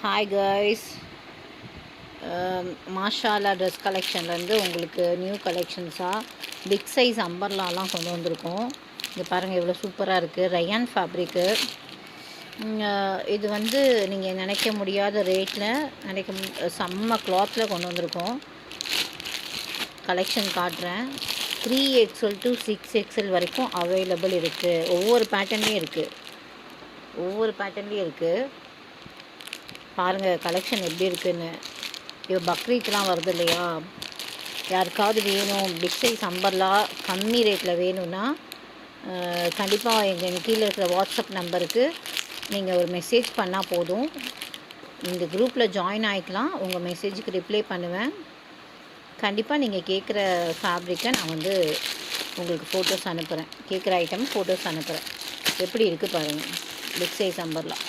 Hi guys, மாஷாலா dress கலெக்ஷன்லேருந்து உங்களுக்கு நியூ கலெக்ஷன்ஸாக பிக் சைஸ் அம்பர்லாலாம் கொண்டு வந்திருக்கோம். இங்கே பாருங்கள் எவ்வளோ சூப்பராக இருக்குது. Rayon fabric. இது வந்து நீங்கள் நினைக்க முடியாத ரேட்டில் செம்ம கிளாத்தில் கொண்டு வந்திருக்கோம். கலெக்ஷன் காட்டுறேன். 3XL to 6XL வரைக்கும் அவைலபிள் இருக்குது. ஒவ்வொரு பேட்டர்ன்லேயும் இருக்குது. பாருங்கள் கலெக்ஷன் எப்படி இருக்குதுன்னு. இப்போ பக்ரீத்லாம் வருது இல்லையா, யாருக்காவது வேணும் பிக் சைஸ் அம்பர்லா கம்மி ரேட்டில் வேணும்னா கண்டிப்பாக எங்கள் கீழே இருக்கிற வாட்ஸ்அப் நம்பருக்கு நீங்கள் ஒரு மெசேஜ் பண்ணால் போதும். இந்த குரூப்பில் ஜாயின் ஆகிக்கலாம். உங்கள் மெசேஜுக்கு ரிப்ளை பண்ணுவேன். கண்டிப்பாக நீங்கள் கேட்குற ஃபேப்ரிக்கை நான் வந்து உங்களுக்கு ஃபோட்டோஸ் அனுப்புகிறேன். கேட்குற ஐட்டம் ஃபோட்டோஸ் அனுப்புகிறேன். எப்படி இருக்குது பாருங்கள் பிக் சைஸ் அம்பர்லா.